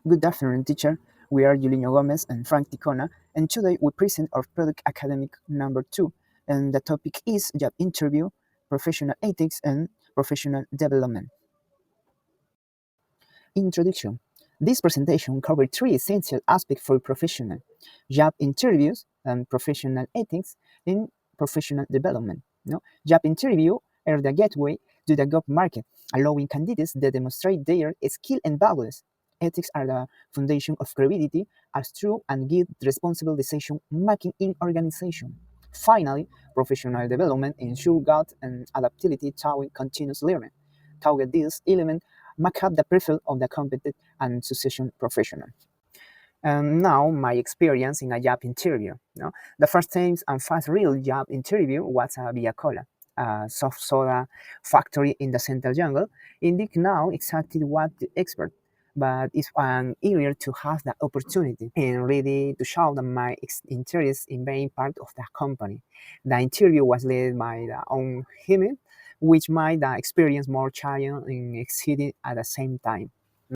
Good afternoon, teacher. We are Julinho Gomez and Frank Ticona, and today we present our product academic number 2, and the topic is job interview, professional ethics, and professional development. Introduction. This presentation covers three essential aspects for professional job interviews and professional ethics and professional development. Job interview are the gateway to the job market, allowing candidates to demonstrate their skill and values. Ethics are the foundation of credibility as true and guide responsible decision making in organization. Finally, professional development ensures growth and adaptability toward continuous learning. Target this element make up the profile of the competent and succession professional. And now my experience in a job interview. The first time and first real job interview was a Via Cola, a soft soda factory in the central jungle. Indeed, now exactly what the expert, but it's an eager to have the opportunity and ready to show them my interest in being part of the company. The interview was led by the own human, which made the experience more challenging and exciting at the same time.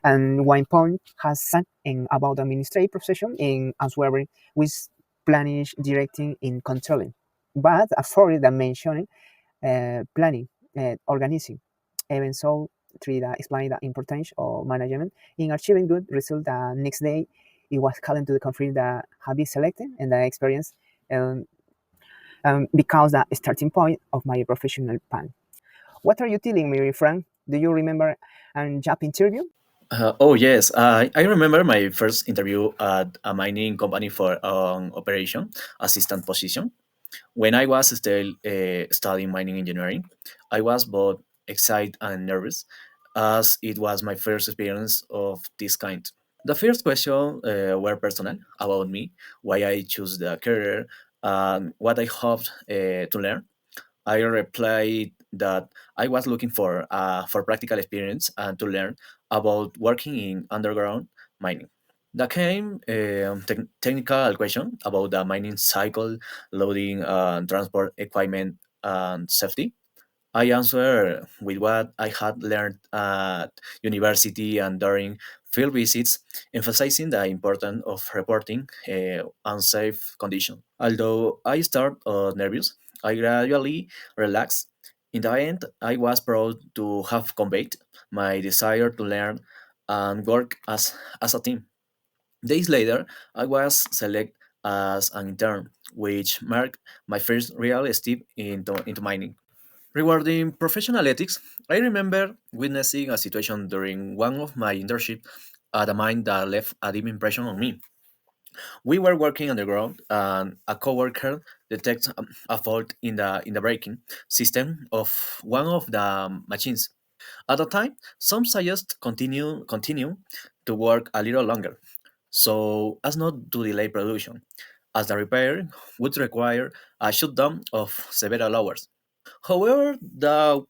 And one point has said about the administrative profession in answering with planning, directing, and controlling. But for the mentioning, planning, organizing. Even so, three that explain the importance of management in achieving good results. The next day, it was calling to the confirm that have been selected and the experience um, because the starting point of my professional path. What are you telling me, Frank? Do you remember a job interview? Oh yes, I remember my first interview at a mining company for an operation assistant position. When I was still studying mining engineering, I was both excited and nervous, as it was my first experience of this kind. The first question were personal about me, why I chose the career, and what I hoped to learn. I replied that I was looking for practical experience and to learn about working in underground mining. There came a technical question about the mining cycle, loading, transport equipment, and safety. I answered with what I had learned at university and during field visits, emphasizing the importance of reporting unsafe conditions. Although I started nervous, I gradually relaxed. In the end, I was proud to have conveyed my desire to learn and work as a team. Days later, I was selected as an intern, which marked my first real step into mining. Regarding professional ethics, I remember witnessing a situation during one of my internships at a mine that left a deep impression on me. We were working underground, and a coworker detected a fault in the braking system of one of the machines. At the time, some suggested continue to work a little longer, so as not to delay production, as the repair would require a shutdown of several hours. However, the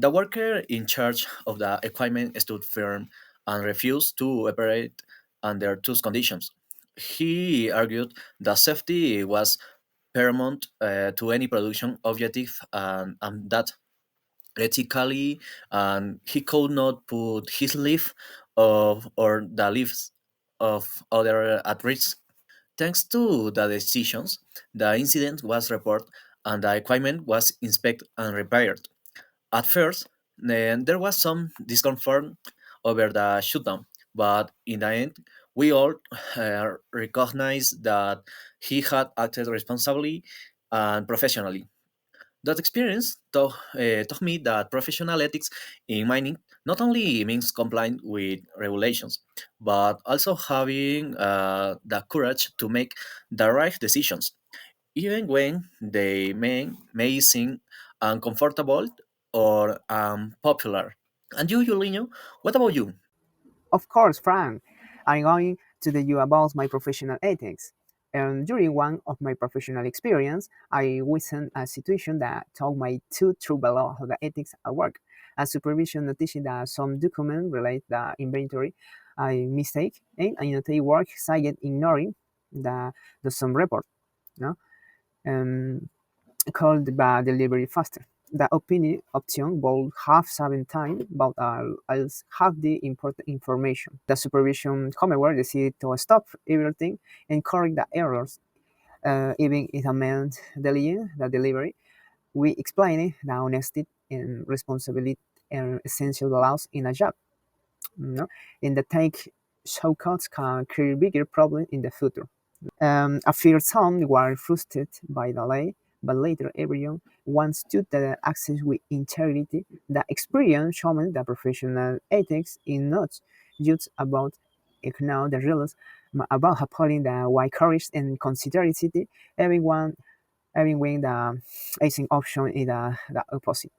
worker in charge of the equipment stood firm and refused to operate under those conditions. He argued that safety was paramount to any production objective and that ethically and he could not put his life of or the lives of other at risk. Thanks to the decisions, the incident was reported and the equipment was inspected and repaired. At first, there was some discomfort over the shutdown, but in the end, we all recognized that he had acted responsibly and professionally. That experience taught me that professional ethics in mining not only means complying with regulations, but also having the courage to make the right decisions, even when they may seem uncomfortable or unpopular. And you, Julino, what about you? Of course, Frank. I'm going to tell you about my professional ethics. And during one of my professional experience, I witnessed a situation that taught me two true values of the ethics at work. A supervision noticing that some document relate the inventory I mistake, and I notate work cited ignoring the some report, no? Um, called the delivery faster. The opinion option will have 7 times, but I'll have the important information. The supervision, however, decided to stop everything and correct the errors, even if it meant delaying the delivery. We explained the honesty and responsibility are essential values in a job. You know, and the take shortcuts can create bigger problems in the future. At first, some were frustrated by the delay, but later everyone understood that access with integrity. The experience showed that professional ethics is not just about ignoring the rules, but about upholding the wide courage and considerity. Everyone, even when the acing option is the opposite.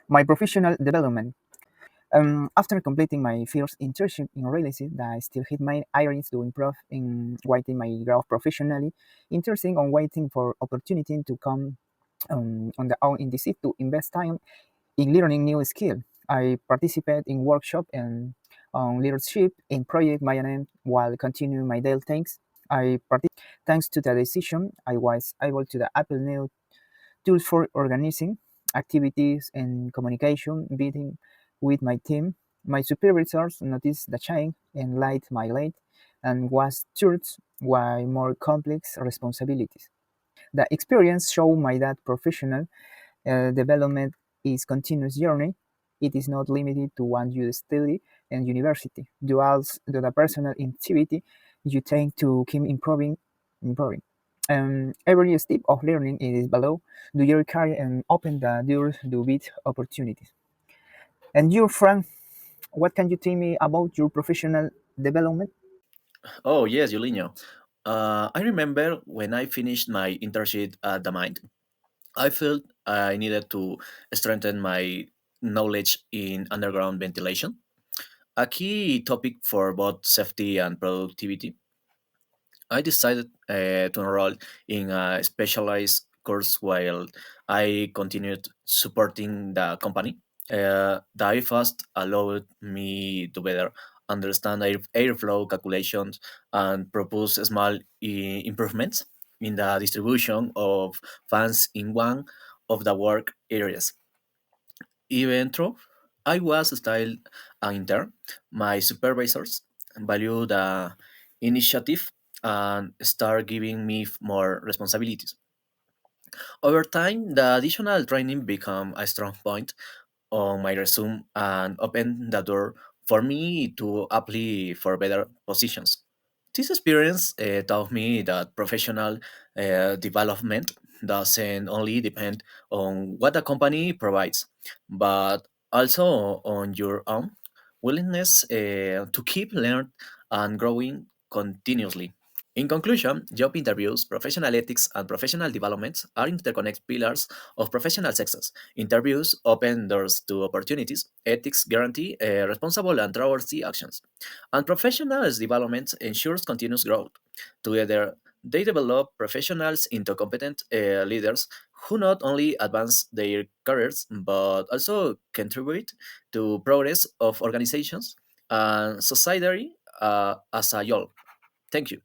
My professional development. After completing my first internship in real estate, I still hit my areas to improve in waiting my growth professionally. Interesting on waiting for opportunity to come on the own initiative to invest time in learning new skill. I participate in workshop and on leadership in project management while continuing my daily things. Thanks to the decision, I was able to the Apple new tools for organizing activities and communication, meeting with my team. My supervisors noticed the change and liked my late and was touched by more complex responsibilities. The experience showed me that professional development is continuous journey. It is not limited to one you study in university. You also do the personal activity you take to keep improving. Every step of learning is below. Do your career and open the doors to beat opportunities. And your friend, what can you tell me about your professional development? Oh yes, Julino. I remember when I finished my internship at the mine, I felt I needed to strengthen my knowledge in underground ventilation, a key topic for both safety and productivity. I decided to enroll in a specialized course while I continued supporting the company. The IFAST allowed me to better understand airflow calculations and propose small improvements in the distribution of fans in one of the work areas. Even though I was still an intern, my supervisors valued the initiative and start giving me more responsibilities. Over time, the additional training became a strong point on my resume and opened the door for me to apply for better positions. This experience taught me that professional development doesn't only depend on what the company provides, but also on your own willingness to keep learning and growing continuously. In conclusion, job interviews, professional ethics, and professional developments are interconnected pillars of professional success. Interviews open doors to opportunities, ethics guarantee responsible and trustworthy actions, and professional development ensures continuous growth. Together, they develop professionals into competent leaders who not only advance their careers but also contribute to progress of organizations and society as a whole. Thank you.